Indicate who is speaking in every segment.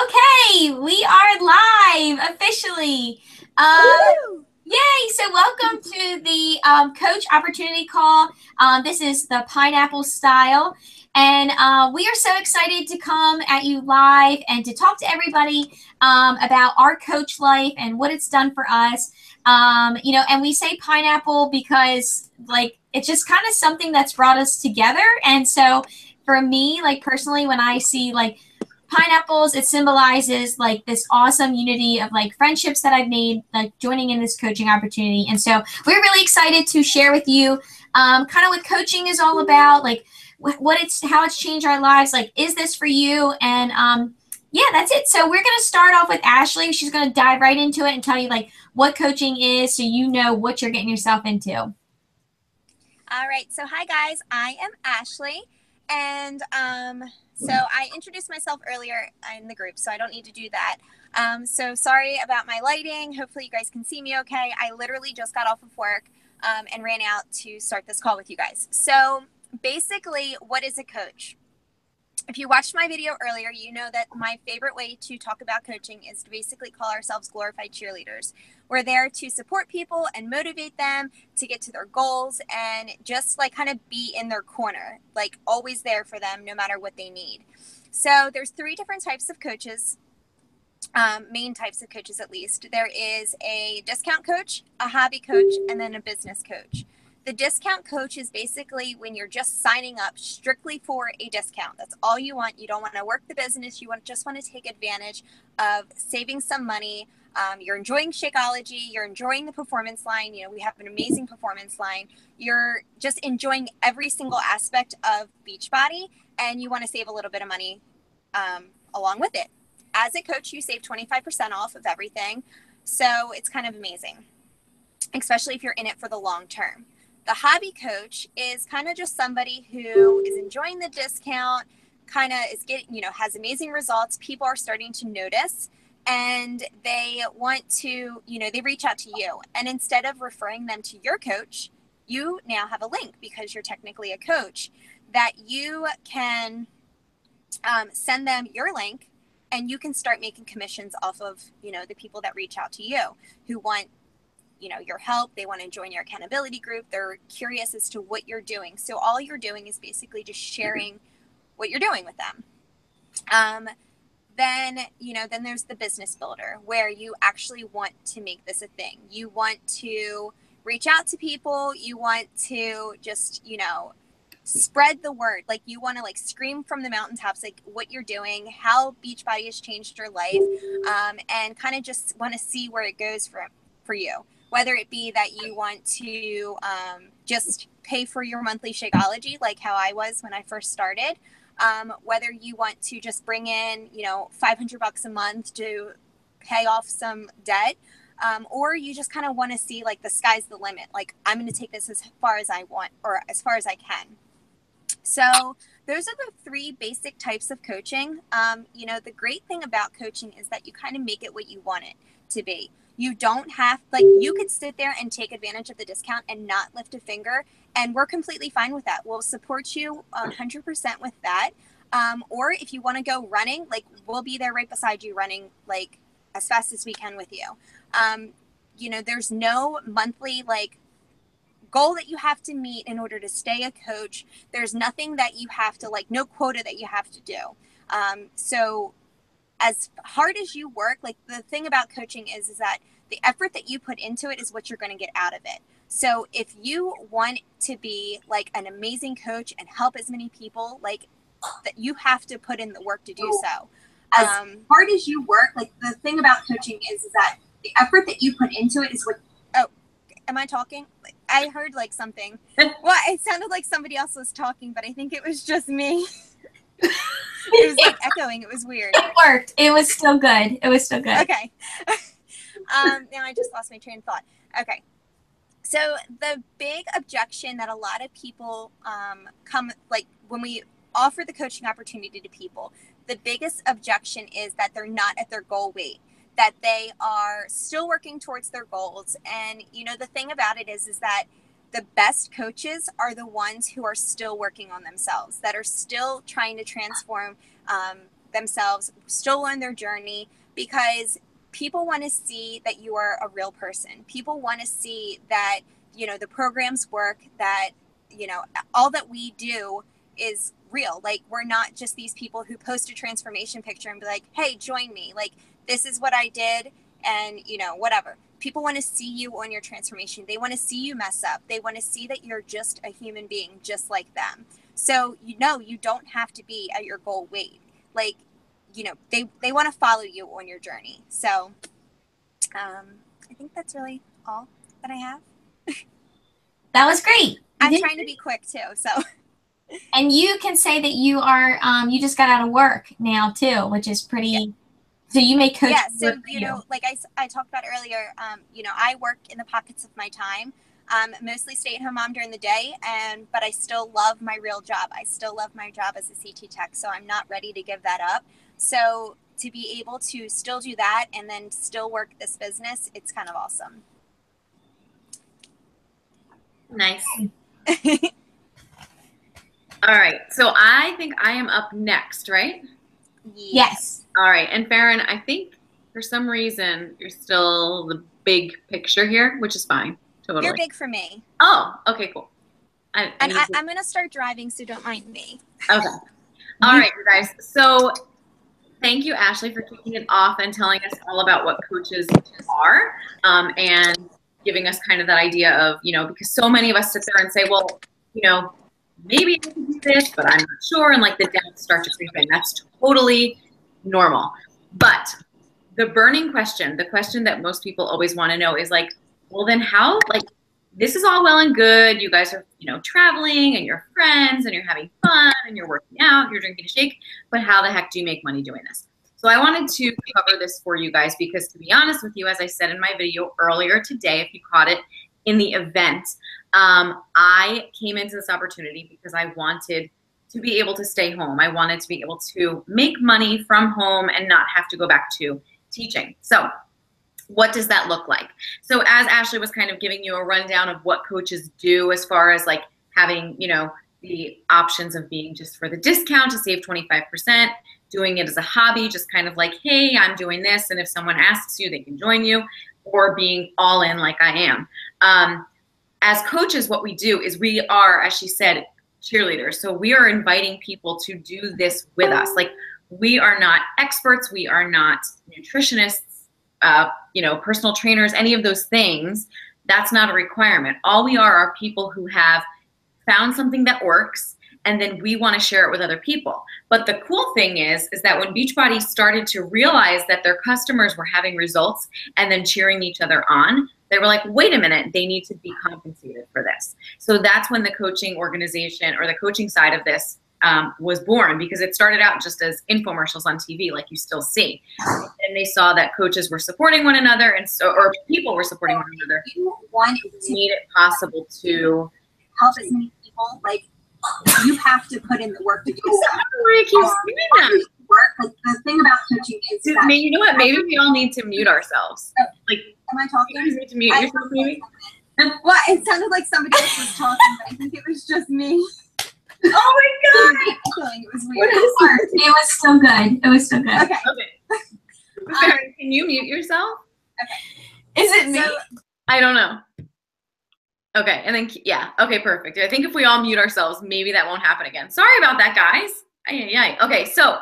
Speaker 1: Okay, we are live officially. Yay! So welcome to the Coach Opportunity Call. This is the pineapple style. And we are so excited to come at you live and to talk to everybody about our coach life and what it's done for us. And we say pineapple because, like, it's just kind of something that's brought us together. And so for me, like, personally, when I see, like, pineapples, it symbolizes like this awesome unity of like friendships that I've made, like joining in this coaching opportunity. And so we're really excited to share with you kind of what coaching is all about, like how it's changed our lives. Like, is this for you? And yeah, that's it. So we're going to start off with Ashley. She's going to dive right into it and tell you like what coaching is so you know what you're getting yourself into.
Speaker 2: All right. So hi guys, I am Ashley, and so I introduced myself earlier in the group, so I don't need to do that. So sorry about my lighting. Hopefully you guys can see me okay. I literally just got off of work and ran out to start this call with you guys. So basically, what is a coach? If you watched my video earlier, you know that my favorite way to talk about coaching is to basically call ourselves glorified cheerleaders. We're there to support people and motivate them to get to their goals and just like kind of be in their corner, like always there for them no matter what they need. So there's three different types of coaches, main types of coaches at least. There is a discount coach, a hobby coach, and then a business coach. The discount coach is basically when you're just signing up strictly for a discount. That's all you want. You don't want to work the business. You just want to take advantage of saving some money. You're enjoying Shakeology. You're enjoying the performance line. You know, we have an amazing performance line. You're just enjoying every single aspect of Beachbody, and you want to save a little bit of money along with it. As a coach, you save 25% off of everything. So it's kind of amazing, especially if you're in it for the long term. The hobby coach is kind of just somebody who is enjoying the discount, kind of is getting, has amazing results. People are starting to notice and they want to, they reach out to you. And instead of referring them to your coach, you now have a link because you're technically a coach that you can send them your link and you can start making commissions off of, the people that reach out to you who want your help. They want to join your accountability group. They're curious as to what you're doing. So all you're doing is basically just sharing what you're doing with them. Then there's the business builder where you actually want to make this a thing. You want to reach out to people. You want to just, spread the word. Like you want to like scream from the mountaintops, like what you're doing, how Beachbody has changed your life, and kind of just want to see where it goes for you. Whether it be that you want to just pay for your monthly Shakeology, like how I was when I first started, whether you want to just bring in, $500 a month to pay off some debt, or you just kind of want to see like the sky's the limit. Like I'm going to take this as far as I want or as far as I can. So those are the three basic types of coaching. The great thing about coaching is that you kind of make it what you want it to be. You don't have, like, you could sit there and take advantage of the discount and not lift a finger, and we're completely fine with that. We'll support you 100% with that. Or if you want to go running, like, we'll be there right beside you running, like, as fast as we can with you. There's no monthly, like, goal that you have to meet in order to stay a coach. There's nothing that you have to, like, no quota that you have to do. So as hard as you work, like the thing about coaching is that the effort that you put into it is what you're going to get out of it. So if you want to be like an amazing coach and help as many people, like that, you have to put in the work to do so. As hard as you work, like the thing about coaching is that the effort that you put into it is what. Oh, am I talking? I heard like something. Well, it sounded like somebody else was talking, but I think it was just me. It was like echoing. It was weird.
Speaker 1: It worked. It was still good.
Speaker 2: Okay. Now I just lost my train of thought. Okay. So the big objection that a lot of people come, like when we offer the coaching opportunity to people, the biggest objection is that they're not at their goal weight, that they are still working towards their goals. And, the thing about it is that the best coaches are the ones who are still working on themselves, that are still trying to transform themselves, still on their journey, because people want to see that you are a real person. People want to see that, the programs work, that, all that we do is real. Like, we're not just these people who post a transformation picture and be like, hey, join me. Like, this is what I did. And, whatever. People want to see you on your transformation. They want to see you mess up. They want to see that you're just a human being, just like them. So, you don't have to be at your goal weight. Like, they want to follow you on your journey. So, I think that's really all that I have.
Speaker 1: That was great.
Speaker 2: I'm trying to be quick too, so.
Speaker 1: And you can say that you are, you just got out of work now too, which is pretty, yeah. So you make coaching work for you.
Speaker 2: Like I talked about earlier, I work in the pockets of my time, mostly stay-at-home mom during the day, but I still love my real job. I still love my job as a CT tech, so I'm not ready to give that up. So to be able to still do that and then still work this business, it's kind of awesome.
Speaker 3: Nice. All right, so I think I am up next, right?
Speaker 1: Yes.
Speaker 3: All right, and Farin, I think for some reason you're still the big picture here, which is fine. Totally.
Speaker 2: You're big for me.
Speaker 3: Oh, okay, cool.
Speaker 2: I'm going to start driving, so don't mind me.
Speaker 3: Okay. All right, you guys. So thank you, Ashley, for kicking it off and telling us all about what coaches are, and giving us kind of that idea of, because so many of us sit there and say, well, maybe I can do this, but I'm not sure. And like the doubts start to creep in. That's totally normal. But the burning question, the question that most people always want to know is like, well, then how, like, this is all well and good. You guys are, traveling and you're friends and you're having fun and you're working out, you're drinking a shake, but how the heck do you make money doing this? So I wanted to cover this for you guys because, to be honest with you, as I said in my video earlier today, if you caught it in the event, I came into this opportunity because I wanted to be able to stay home. I wanted to be able to make money from home and not have to go back to teaching. So what does that look like? So as Ashley was kind of giving you a rundown of what coaches do as far as like having, the options of being just for the discount to save 25%, doing it as a hobby, just kind of like, hey, I'm doing this, and if someone asks you, they can join you, or being all in like I am. As coaches, what we do is we are, as she said, cheerleaders. So we are inviting people to do this with us. Like, we are not experts. We are not nutritionists, personal trainers, any of those things. That's not a requirement. All we are people who have found something that works, and then we want to share it with other people. But the cool thing is that when Beachbody started to realize that their customers were having results and then cheering each other on, they were like, wait a minute, they need to be compensated for this. So that's when the coaching organization, or the coaching side of this, was born, because it started out just as infomercials on TV, like you still see. And they saw that coaches were supporting one another, and so, or people were supporting one another.
Speaker 2: You want to
Speaker 3: made it possible to
Speaker 2: help as many people. Like, you have to put in the work to do so.
Speaker 3: I keep saying that.
Speaker 2: Like, the thing about coaching is
Speaker 3: that, you know what? Maybe we all need to mute ourselves. Like,
Speaker 2: am I talking?
Speaker 3: You need to mute yourself, maybe.
Speaker 2: Well, it sounded like somebody else was talking, but I think it was just me.
Speaker 3: Oh my god!
Speaker 2: It was weird.
Speaker 1: It was so good. It was so good.
Speaker 2: Okay.
Speaker 3: Farin, can you mute yourself?
Speaker 2: Okay.
Speaker 1: Is it me?
Speaker 2: So,
Speaker 3: I don't know. Okay, and then, yeah. Okay, perfect. I think if we all mute ourselves, maybe that won't happen again. Sorry about that, guys. Okay, so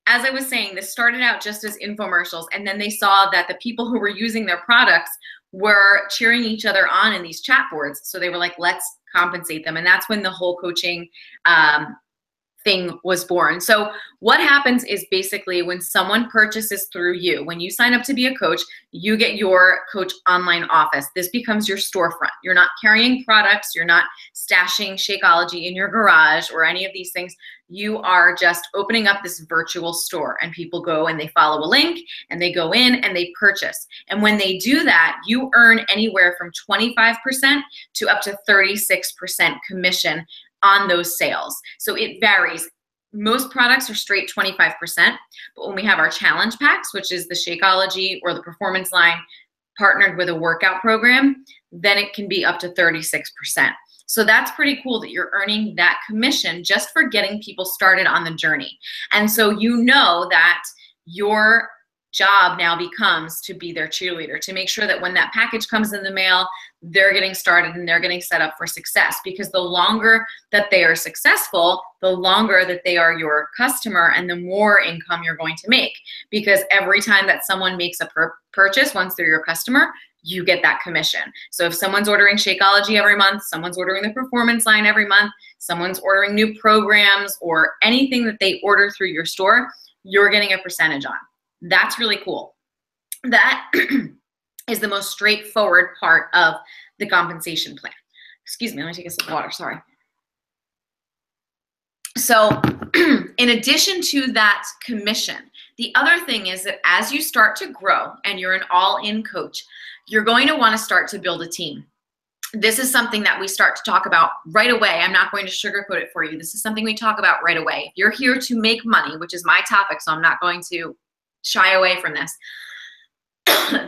Speaker 3: as I was saying, this started out just as infomercials, and then they saw that the people who were using their products were cheering each other on in these chat boards. So they were like, let's compensate them. And that's when the whole coaching thing was born. So what happens is basically when someone purchases through you, when you sign up to be a coach, you get your coach online office. This becomes your storefront. You're not carrying products. You're not stashing Shakeology in your garage or any of these things. You are just opening up this virtual store, and people go and they follow a link and they go in and they purchase. And when they do that, you earn anywhere from 25% to up to 36% commission on those sales. So it varies. Most products are straight 25%, but when we have our challenge packs, which is the Shakeology or the performance line partnered with a workout program, then it can be up to 36%. So that's pretty cool that you're earning that commission just for getting people started on the journey. And so you know that your job now becomes to be their cheerleader, to make sure that when that package comes in the mail, they're getting started and they're getting set up for success. Because the longer that they are successful, the longer that they are your customer and the more income you're going to make. Because every time that someone makes a purchase, once they're your customer, you get that commission. So if someone's ordering Shakeology every month, someone's ordering the performance line every month, someone's ordering new programs or anything that they order through your store, you're getting a percentage on. That's really cool. That is the most straightforward part of the compensation plan. Excuse me, let me take a sip of water, sorry. So in addition to that commission, the other thing is that as you start to grow and you're an all-in coach, you're going to want to start to build a team. This is something that we start to talk about right away. I'm not going to sugarcoat it for you. This is something we talk about right away. If you're here to make money, which is my topic, so I'm not going to shy away from this,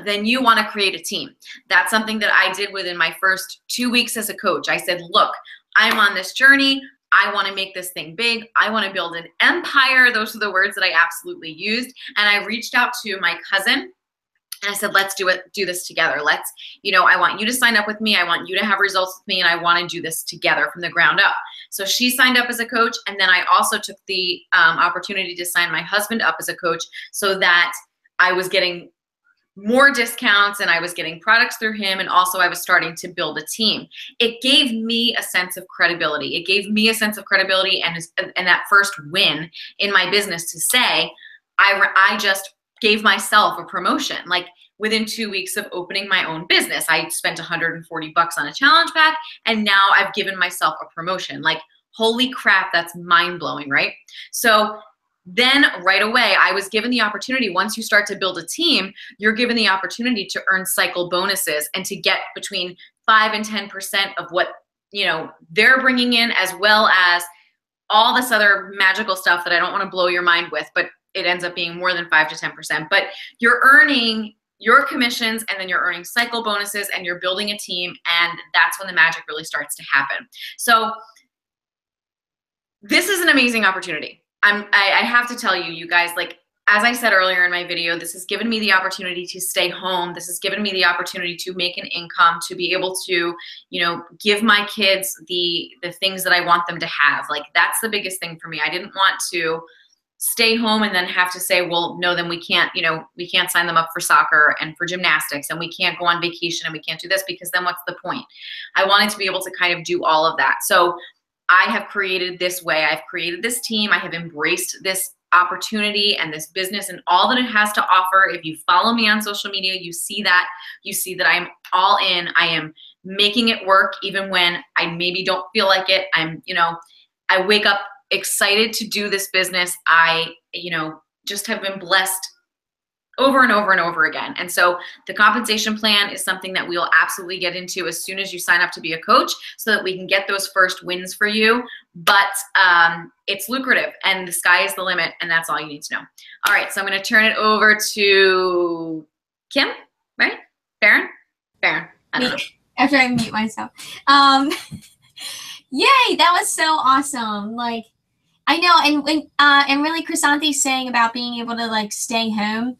Speaker 3: then you want to create a team. That's something that I did within my first 2 weeks as a coach. I said, look, I'm on this journey. I want to make this thing big. I want to build an empire. Those are the words that I absolutely used. And I reached out to my cousin and I said, let's do this together. Let's, I want you to sign up with me. I want you to have results with me. And I want to do this together from the ground up. So she signed up as a coach. And then I also took the opportunity to sign my husband up as a coach so that I was getting more discounts and I was getting products through him. And also I was starting to build a team. It gave me a sense of credibility. It gave me a sense of credibility and that first win in my business to say, I just gave myself a promotion. Like within 2 weeks of opening my own business, I spent $140 on a challenge pack. And now I've given myself a promotion. Like, holy crap, that's mind blowing, right? So then right away, I was given the opportunity. Once you start to build a team, you're given the opportunity to earn cycle bonuses and to get between 5 and 10% of what, they're bringing in, as well as all this other magical stuff that I don't want to blow your mind with, but it ends up being more than 5 to 10%. But you're earning your commissions and then you're earning cycle bonuses and you're building a team, and that's when the magic really starts to happen. So this is an amazing opportunity. I have to tell you, you guys, like, as I said earlier in my video, this has given me the opportunity to stay home. This has given me the opportunity to make an income, to be able to, give my kids the things that I want them to have. Like, that's the biggest thing for me. I didn't want to stay home and then have to say, well, no, then we can't sign them up for soccer and for gymnastics, and we can't go on vacation, and we can't do this, because then what's the point? I wanted to be able to kind of do all of that. So I have created this way. I've created this team. I have embraced this opportunity and this business and all that it has to offer. If you follow me on social media, you see that I'm all in. I am making it work even when I maybe don't feel like it. I wake up excited to do this business. I, just have been blessed over and over and over again. And so the compensation plan is something that we will absolutely get into as soon as you sign up to be a coach, so that we can get those first wins for you. But it's lucrative and the sky is the limit, and that's all you need to know. All right, so I'm going to turn it over to Kim, right? Farin? I don't know.
Speaker 1: After I mute myself. Yay, that was so awesome. Like, I know, and really Chrisanthi saying about being able to like stay home.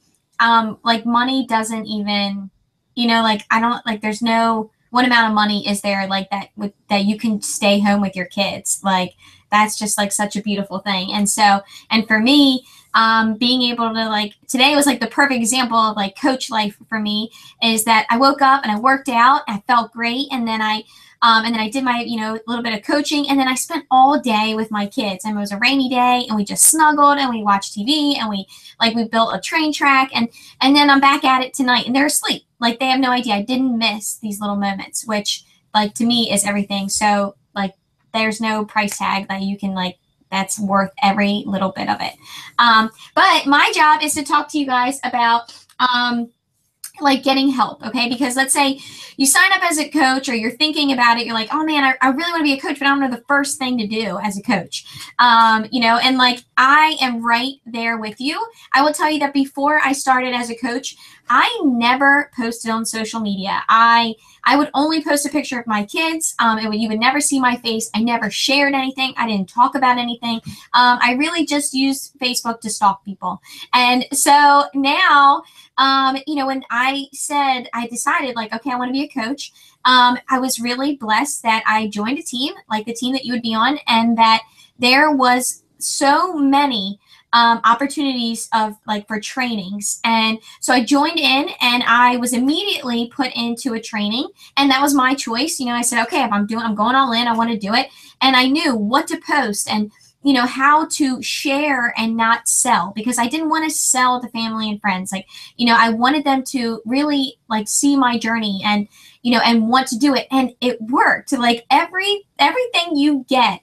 Speaker 1: Like money doesn't even, I don't, like, there's no, what amount of money is there like that that you can stay home with your kids? Like, that's just like such a beautiful thing. And so, and for me, being able to, like, today was like the perfect example of like coach life for me, is that I woke up and I worked out and I felt great. And then I did my, little bit of coaching, and then I spent all day with my kids, and it was a rainy day, and we just snuggled and we watched TV, and we built a train track, and then I'm back at it tonight, and they're asleep. Like, they have no idea. I didn't miss these little moments, which, like, to me is everything. So, like, there's no price tag that you can, like, that's worth every little bit of it. But my job is to talk to you guys about like getting help, okay? Because let's say you sign up as a coach or you're thinking about it, you're like, oh man, I really want to be a coach, but I don't know the first thing to do as a coach. You know, and like I am right there with you. I will tell you that before I started as a coach, I never posted on social media. I would only post a picture of my kids. You would never see my face. I never shared anything. I didn't talk about anything. I really just used Facebook to stalk people. And so now, you know, when I decided like, okay, I want to be a coach. I was really blessed that I joined a team, like the team that you would be on, and that there was so many opportunities of like for trainings. And so I joined in and I was immediately put into a training, and that was my choice. You know, I said, okay, if I'm going all in, I want to do it. And I knew what to post and, you know, how to share and not sell, because I didn't want to sell to family and friends. Like, you know, I wanted them to really like see my journey and, you know, and want to do it. And it worked. Like everything you get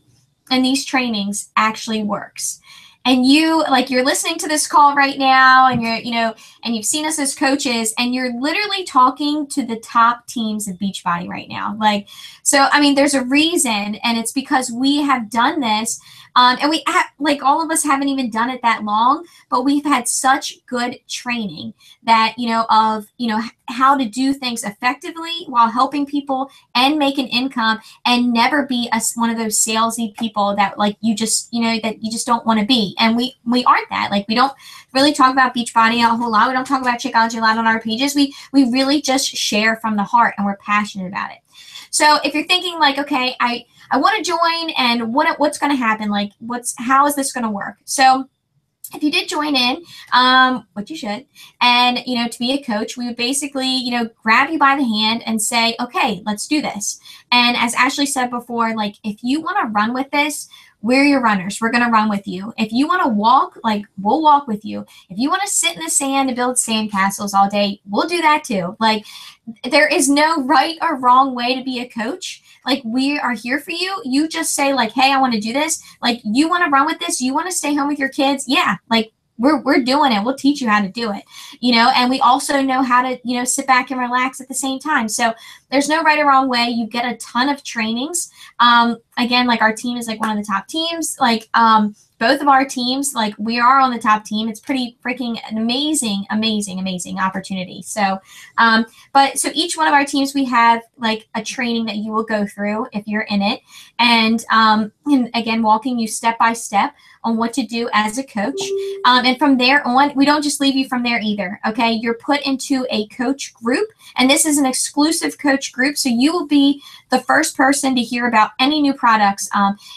Speaker 1: in these trainings actually works. And you, like, you're listening to this call right now, and you're, you know, and you've seen us as coaches, and you're literally talking to the top teams of Beachbody right now. Like, so, I mean, there's a reason, and it's because we have done this. And we like all of us haven't even done it that long, but we've had such good training that, you know, of, you know, how to do things effectively while helping people and make an income, and never be one of those salesy people that like you just, you know, that you just don't want to be. And we aren't that. Like, we don't really talk about Beachbody a whole lot. We don't talk about Shakeology a lot on our pages. We really just share from the heart, and we're passionate about it. So if you're thinking like, okay, I want to join, and what's going to happen? Like, how is this going to work? So if you did join in, what you should, and, you know, to be a coach, we would basically, you know, grab you by the hand and say, okay, let's do this. And as Ashley said before, like, if you want to run with this, we're your runners. We're going to run with you. If you want to walk, like, we'll walk with you. If you want to sit in the sand and build sand castles all day, we'll do that too. Like, there is no right or wrong way to be a coach. Like, we are here for you. You just say like, hey, I want to do this. Like, you want to run with this. You want to stay home with your kids. Yeah. Like, we're doing it. We'll teach you how to do it, you know, and we also know how to, you know, sit back and relax at the same time. So there's no right or wrong way. You get a ton of trainings. Again, like, our team is like one of the top teams. Like, both of our teams, like, we are on the top team. It's pretty freaking amazing opportunity. So, but so each one of our teams, we have like a training that you will go through if you're in it. And again, walking you step by step on what to do as a coach. And from there on, we don't just leave you from there either. Okay. You're put into a coach group, and this is an exclusive coach group. So you will be the first person to hear about any new products,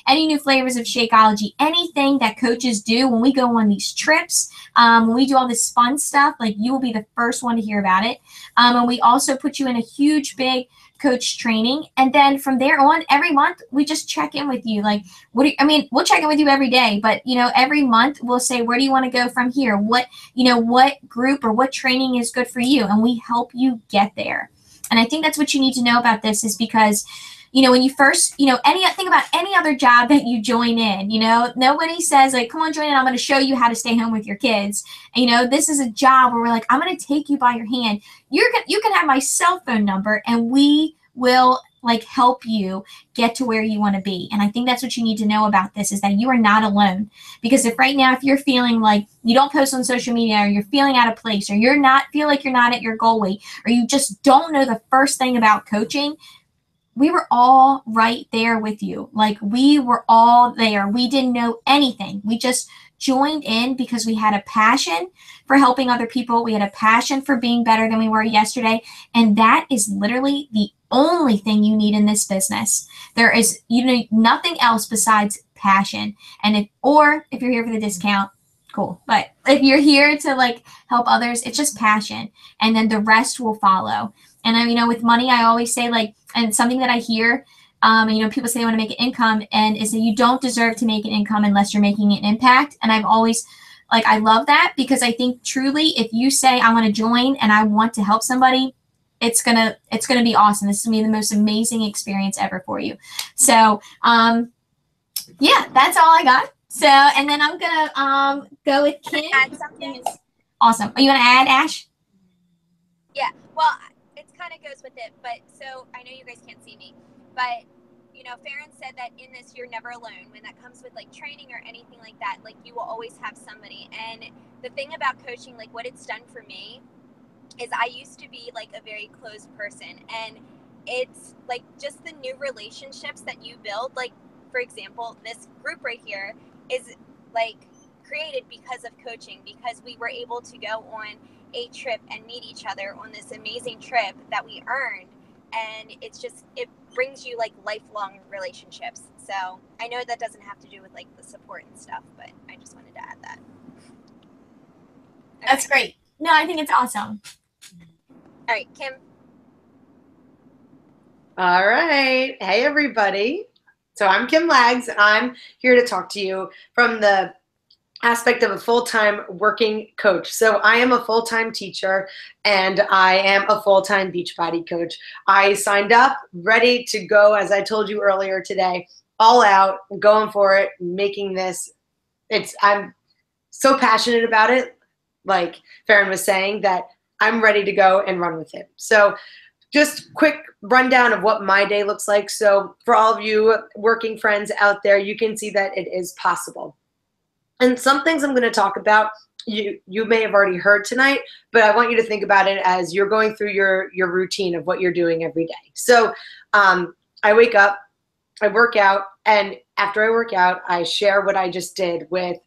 Speaker 1: any new flavors of Shakeology, anything that coaches do when we go on these trips, when we do all this fun stuff. Like, you will be the first one to hear about it. And we also put you in a huge, big coach training. And then from there on, every month, we just check in with you. Like, we'll check in with you every day, but, you know, every month we'll say, where do you want to go from here? What group or what training is good for you? And we help you get there. And I think that's what you need to know about this, is because, you know, when you first, you know, think about any other job that you join in, you know, nobody says like, come on, join in. I'm going to show you how to stay home with your kids. And, you know, this is a job where we're like, I'm going to take you by your hand. You can have my cell phone number, and we will like help you get to where you want to be. And I think that's what you need to know about this, is that you are not alone. Because if right now, if you're feeling like you don't post on social media, or you're feeling out of place, or feel like you're not at your goal weight, or you just don't know the first thing about coaching, we were all right there with you. Like, we were all there. We didn't know anything. We just joined in because we had a passion for helping other people. We had a passion for being better than we were yesterday. And that is literally the only thing you need in this business. There is, you know, nothing else besides passion. And if you're here for the discount, cool. But if you're here to like help others, it's just passion. And then the rest will follow. And you know, with money, I always say, like, and something that I hear, you know, people say they want to make an income, and is that you don't deserve to make an income unless you're making an impact. And I've always, like, I love that, because I think truly, if you say, I want to join and I want to help somebody, it's gonna be awesome. This is gonna be the most amazing experience ever for you. So, yeah, that's all I got. So, and then I'm gonna go with Kim.
Speaker 2: Add something.
Speaker 1: Awesome. Are you gonna add, Ash?
Speaker 2: Yeah, well, it kind of goes with it, but so I know you guys can't see me, but you know, Farin said that in this you're never alone. When that comes with like training or anything like that, like you will always have somebody. And the thing about coaching, like what it's done for me, is I used to be like a very closed person, and it's like just the new relationships that you build. Like, for example, this group right here is like created because of coaching, because we were able to go on a trip and meet each other on this amazing trip that we earned. And it's just, it brings you like lifelong relationships. So I know that doesn't have to do with like the support and stuff, but I just wanted to add that. Okay.
Speaker 1: That's great. No, I think it's awesome.
Speaker 2: All right, Kim.
Speaker 4: All right. Hey, everybody. So I'm Kim Lags, and I'm here to talk to you from the aspect of a full-time working coach. So I am a full-time teacher, and I am a full-time Beachbody coach. I signed up, ready to go, as I told you earlier today, all out, going for it, making this. I'm so passionate about it, like Farin was saying, that I'm ready to go and run with it. So just quick rundown of what my day looks like. So for all of you working friends out there, you can see that it is possible. And some things I'm going to talk about, you may have already heard tonight, but I want you to think about it as you're going through your routine of what you're doing every day. So I wake up, I work out, and after I work out, I share what I just did with,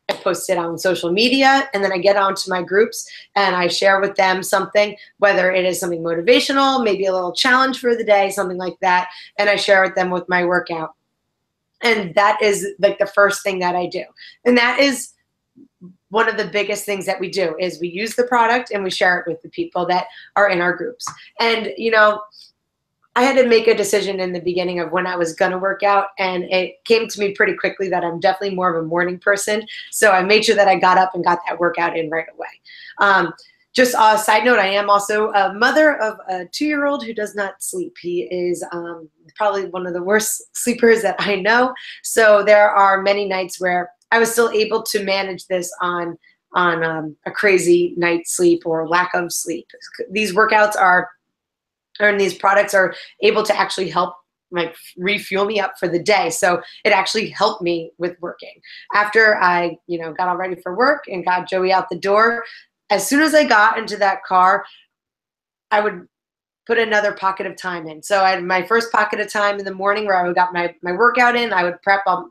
Speaker 4: I post it on social media, and then I get onto my groups and I share with them something, whether it is something motivational, maybe a little challenge for the day, something like that, and I share with them with my workout. And that is like the first thing that I do. And that is one of the biggest things that we do, is we use the product and we share it with the people that are in our groups. And, you know, I had to make a decision in the beginning of when I was going to work out, and it came to me pretty quickly that I'm definitely more of a morning person. So I made sure that I got up and got that workout in right away. Just a side note, I am also a mother of a 2-year-old who does not sleep. He is probably one of the worst sleepers that I know. So there are many nights where I was still able to manage this on a crazy night's sleep or lack of sleep. These workouts and these products are able to actually help like refuel me up for the day. So it actually helped me with working. After I, got all ready for work and got Joey out the door, as soon as I got into that car, I would put another pocket of time in. So I had my first pocket of time in the morning where I would got my workout in. I would prep all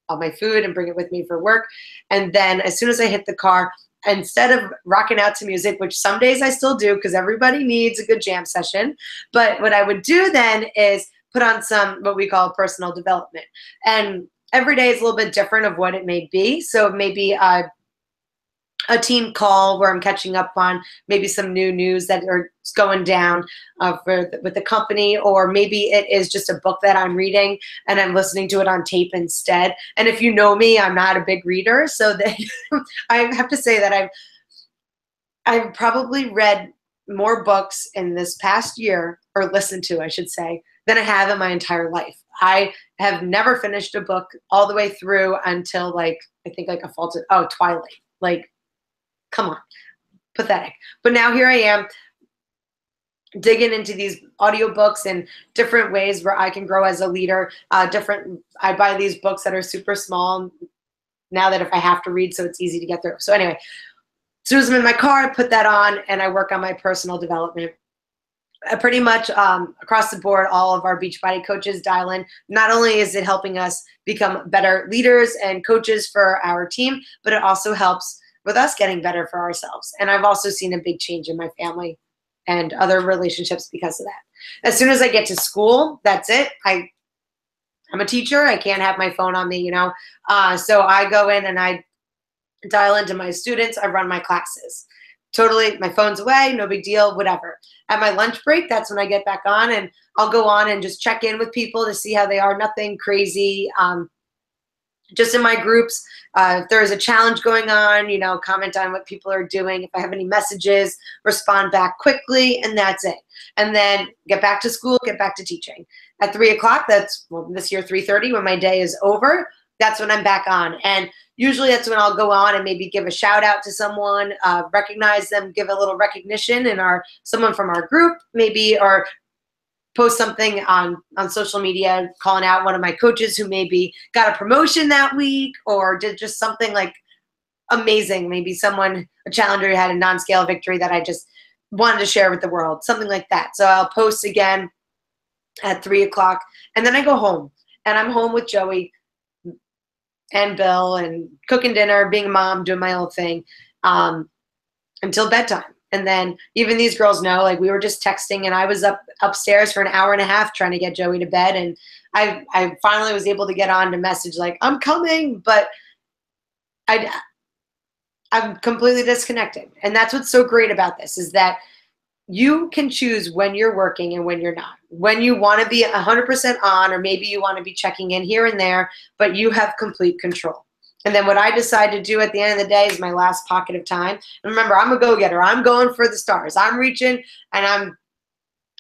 Speaker 4: my food and bring it with me for work. And then as soon as I hit the car, instead of rocking out to music, which some days I still do because everybody needs a good jam session, but what I would do then is put on some what we call personal development. And every day is a little bit different of what it may be. So it may be a team call where I'm catching up on maybe some new news that are going down with the company, or maybe it is just a book that I'm reading and I'm listening to it on tape instead. And if you know me, I'm not a big reader, so that I have to say that I've probably read more books in this past year, or listened to, I should say, than I have in my entire life. I have never finished a book all the way through until I think Twilight. Come on, pathetic. But now here I am digging into these audiobooks and different ways where I can grow as a leader. I buy these books that are super small now that if I have to read, so it's easy to get through. So anyway, as soon as I'm in my car, I put that on and I work on my personal development. Pretty much across the board, all of our Beachbody coaches dial in. Not only is it helping us become better leaders and coaches for our team, but it also helps with us getting better for ourselves. And I've also seen a big change in my family and other relationships because of that. As soon as I get to school, that's it. I'm a teacher. I can't have my phone on me, so I go in and I dial into my students. I run my classes. Totally, my phone's away, no big deal, whatever. At my lunch break, that's when I get back on, and I'll go on and just check in with people to see how they are. Nothing crazy. Just in my groups, if there is a challenge going on, comment on what people are doing. If I have any messages, respond back quickly, and that's it. And then get back to school, get back to teaching. At 3 o'clock, this year 3:30, when my day is over, that's when I'm back on. And usually that's when I'll go on and maybe give a shout out to someone, recognize them, give a little recognition in someone from our group maybe, or post something on social media calling out one of my coaches who maybe got a promotion that week or did just something like amazing. Maybe a challenger who had a non-scale victory that I just wanted to share with the world, something like that. So I'll post again at 3 o'clock, and then I go home, and I'm home with Joey and Bill and cooking dinner, being a mom, doing my own thing until bedtime. And then even these girls know, like, we were just texting, and I was upstairs for an hour and a half trying to get Joey to bed, and I finally was able to get on to message like, I'm coming, but I'm completely disconnected. And that's what's so great about this, is that you can choose when you're working and when you're not. When you want to be 100% on, or maybe you want to be checking in here and there, but you have complete control. And then what I decide to do at the end of the day is my last pocket of time. And remember, I'm a go-getter. I'm going for the stars. I'm reaching, and I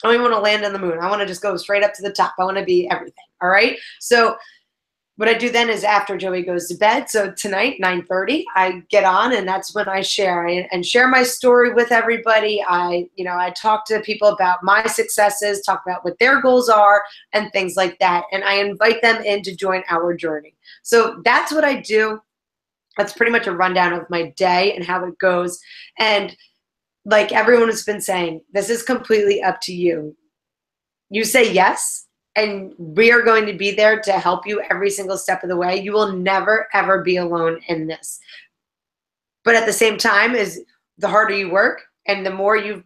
Speaker 4: don't even want to land on the moon. I want to just go straight up to the top. I want to be everything. All right. So what I do then is after Joey goes to bed, so tonight, 9:30, I get on, and that's when I share and share my story with everybody. I talk to people about my successes, talk about what their goals are, and things like that. And I invite them in to join our journey. So that's what I do. That's pretty much a rundown of my day and how it goes. And like everyone has been saying, this is completely up to you. You say yes, and we are going to be there to help you every single step of the way. You will never, ever be alone in this. But at the same time, is the harder you work and the more you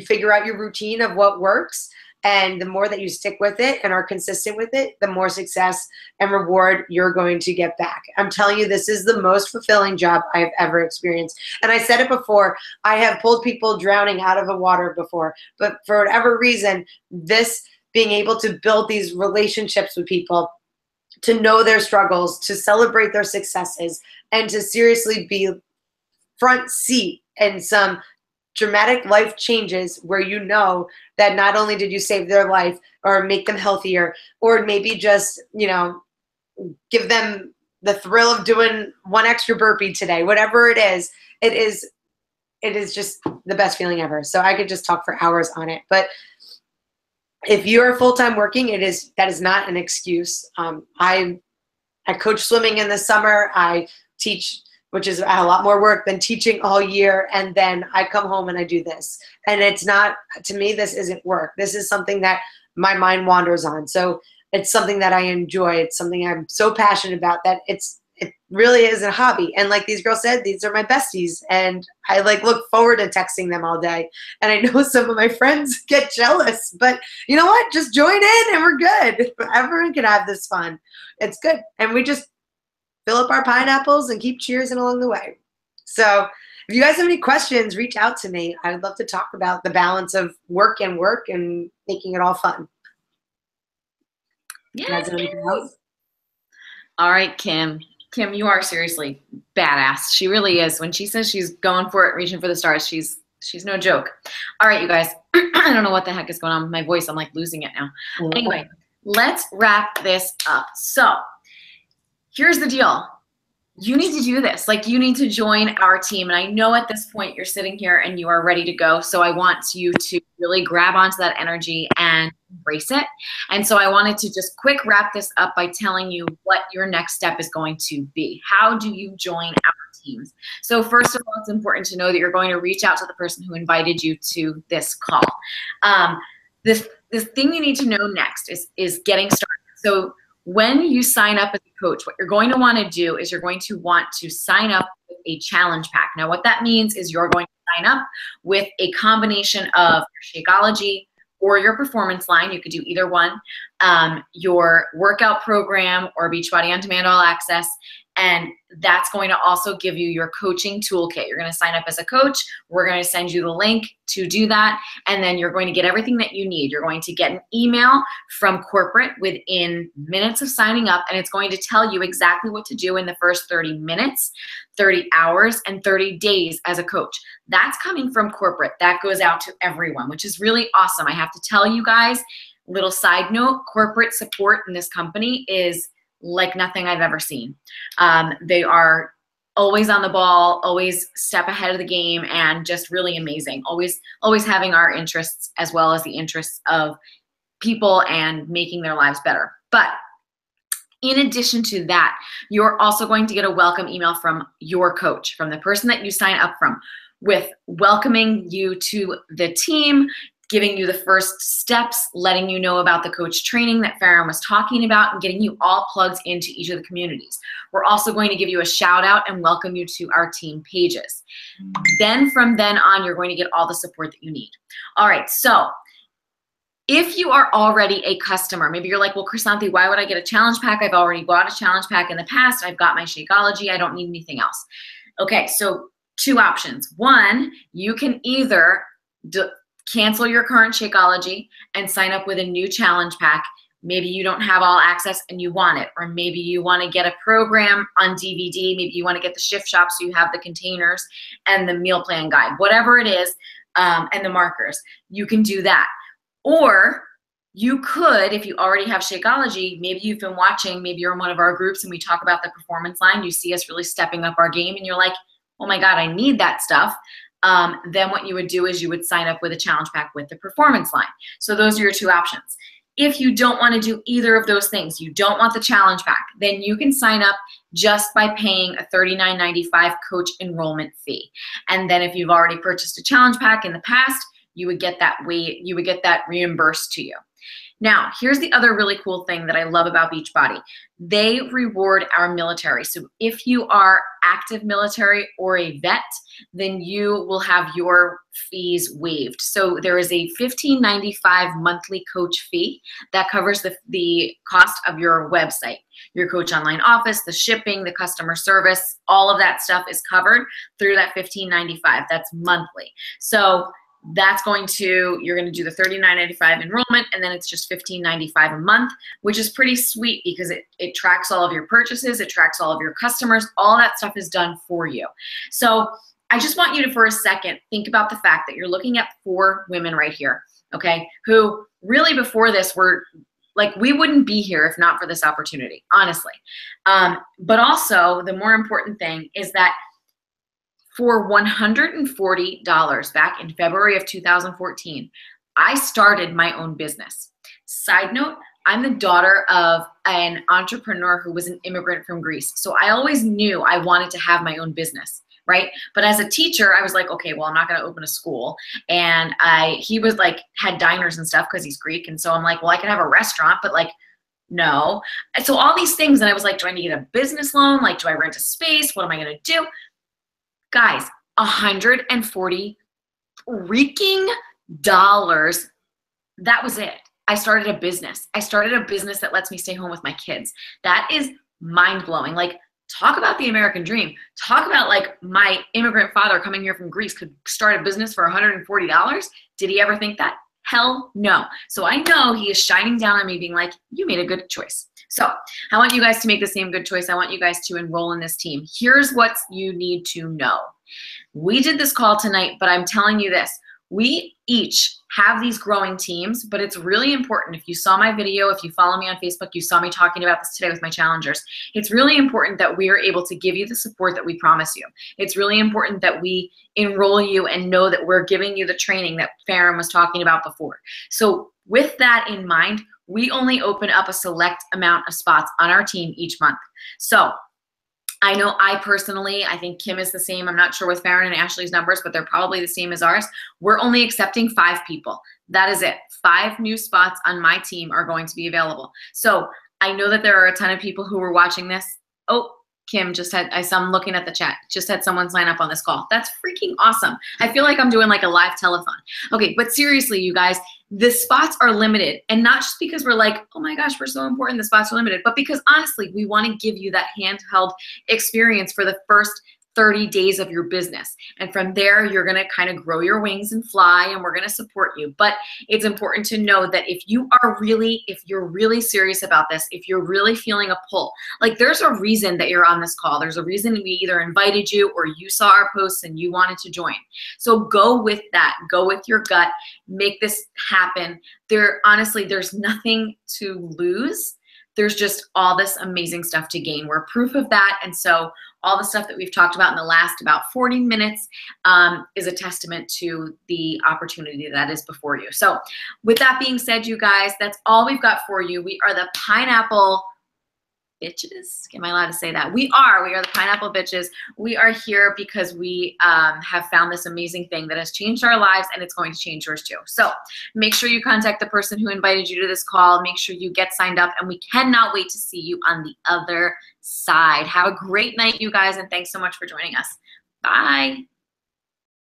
Speaker 4: figure out your routine of what works, and the more that you stick with it and are consistent with it, the more success and reward you're going to get back. I'm telling you, this is the most fulfilling job I've ever experienced. And I said it before, I have pulled people drowning out of the water before, but for whatever reason, being able to build these relationships with people, to know their struggles, to celebrate their successes, and to seriously be front seat in some dramatic life changes where you know that not only did you save their life or make them healthier, or maybe just, give them the thrill of doing one extra burpee today, whatever it is just the best feeling ever. So I could just talk for hours on it. But if you're full-time working, that is not an excuse. I coach swimming in the summer. I teach, which is a lot more work than teaching all year. And then I come home and I do this. And it's not, to me, this isn't work. This is something that my mind wanders on. So it's something that I enjoy. It's something I'm so passionate about that it really is a hobby. And like these girls said, these are my besties, and I look forward to texting them all day. And I know some of my friends get jealous, but you know what? Just join in and we're good. Everyone can have this fun. It's good. And we just fill up our pineapples and keep cheersing along the way. So if you guys have any questions, reach out to me. I would love to talk about the balance of work and making it all fun.
Speaker 3: Yeah. All right, Kim. Kim, you are seriously badass. She really is. When she says she's going for it, reaching for the stars, she's no joke. All right, you guys. I don't know what the heck is going on with my voice. I'm losing it now. Anyway, let's wrap this up. So here's the deal. You need to do this. You need to join our team. And I know at this point you're sitting here and you are ready to go. So I want you to really grab onto that energy and embrace it. And so I wanted to just quick wrap this up by telling you what your next step is going to be. How do you join our teams? So first of all, it's important to know that you're going to reach out to the person who invited you to this call. This thing you need to know next is getting started. So when you sign up as a coach, what you're going to want to do is you're going to want to sign up with a challenge pack. Now, what that means is you're going to sign up with a combination of your Shakeology or your performance line. You could do either one, your workout program or Beachbody On Demand All Access. And that's going to also give you your coaching toolkit. You're going to sign up as a coach. We're going to send you the link to do that. And then you're going to get everything that you need. You're going to get an email from corporate within minutes of signing up. And it's going to tell you exactly what to do in the first 30 minutes, 30 hours, and 30 days as a coach. That's coming from corporate. That goes out to everyone, which is really awesome. I have to tell you guys, little side note, corporate support in this company is like nothing I've ever seen. They are always on the ball, always step ahead of the game, and just really amazing. Always having our interests as well as the interests of people and making their lives better. But in addition to that, you're also going to get a welcome email from your coach, from the person that you sign up from, with welcoming you to the team, giving you the first steps, letting you know about the coach training that Farin was talking about, and getting you all plugged into each of the communities. We're also going to give you a shout out and welcome you to our team pages. Then from then on, you're going to get all the support that you need. All right, so if you are already a customer, maybe you're like, well, Chrisanthi, why would I get a challenge pack? I've already bought a challenge pack in the past. I've got my Shakeology. I don't need anything else. Okay, so two options. One, you can either cancel your current Shakeology and sign up with a new challenge pack. Maybe you don't have all access and you want it, or maybe you want to get a program on DVD. Maybe you want to get the shift shop so you have the containers and the meal plan guide, whatever it is, and the markers. You can do that. Or you could, if you already have Shakeology, maybe you've been watching, maybe you're in one of our groups and we talk about the performance line, you see us really stepping up our game and you're like, oh my God, I need that stuff. Then what you would do is you would sign up with a challenge pack with the performance line. So those are your two options. If you don't want to do either of those things, you don't want the challenge pack, then you can sign up just by paying a $39.95 coach enrollment fee. And then if you've already purchased a challenge pack in the past, you would get that reimbursed to you. Now, here's the other really cool thing that I love about Beachbody. They reward our military. So if you are active military or a vet, then you will have your fees waived. So there is a $15.95 monthly coach fee that covers the cost of your website, your coach online office, the shipping, the customer service, all of that stuff is covered through that $15.95. That's monthly. So you're going to do the $39.95 enrollment, and then it's just $15.95 a month, which is pretty sweet because it tracks all of your purchases, it tracks all of your customers, all that stuff is done for you. So I just want you to, for a second, think about the fact that you're looking at 4 women right here, okay, who really before this were like, we wouldn't be here if not for this opportunity, honestly. But also, the more important thing is that for $140 back in February of 2014, I started my own business. Side note, I'm the daughter of an entrepreneur who was an immigrant from Greece. So I always knew I wanted to have my own business, right? But as a teacher, I was like, okay, well, I'm not going to open a school. And he was like, had diners and stuff because he's Greek. And so I'm like, well, I could have a restaurant, but like, no. And so all these things, and I was like, do I need a business loan? Like, do I rent a space? What am I going to do? Guys, $140 freaking dollars. That was it. I started a business. I started a business that lets me stay home with my kids. That is mind-blowing. Like, talk about the American dream. Talk about like my immigrant father coming here from Greece could start a business for $140. Did he ever think that? Hell no. So I know he is shining down on me being like, you made a good choice. So I want you guys to make the same good choice. I want you guys to enroll in this team. Here's what you need to know. We did this call tonight, but I'm telling you this. We each have these growing teams, but it's really important. If you saw my video, if you follow me on Facebook, you saw me talking about this today with my challengers. It's really important that we are able to give you the support that we promise you. It's really important that we enroll you and know that we're giving you the training that Farin was talking about before. So with that in mind, we only open up a select amount of spots on our team each month. So I know I think Kim is the same. I'm not sure with Farin and Ashley's numbers, but they're probably the same as ours. We're only accepting 5 people. That is it. 5 new spots on my team are going to be available. So I know that there are a ton of people who were watching this. Oh, Kim I'm looking at the chat, just had someone sign up on this call. That's freaking awesome. I feel like I'm doing like a live telethon. Okay, but seriously, you guys, the spots are limited. And not just because we're like, oh my gosh, we're so important, the spots are limited, but because honestly, we want to give you that handheld experience for the first 30 days of your business. And from there, you're going to kind of grow your wings and fly, and we're going to support you. But it's important to know that if you're really serious about this, if you're really feeling a pull, like there's a reason that you're on this call. There's a reason we either invited you or you saw our posts and you wanted to join. So go with that. Go with your gut. Make this happen. Honestly, there's nothing to lose. there's just all this amazing stuff to gain. We're proof of that. And so all the stuff that we've talked about in the last about 40 minutes is a testament to the opportunity that is before you. So with that being said, you guys, that's all we've got for you. We are the Pineapple Bitches. Am I allowed to say that? We are the Pineapple Bitches. We are here because we have found this amazing thing that has changed our lives, and it's going to change yours too. So make sure you contact the person who invited you to this call. Make sure you get signed up, and we cannot wait to see you on the other side. Have a great night, you guys, and thanks so much for joining us. Bye.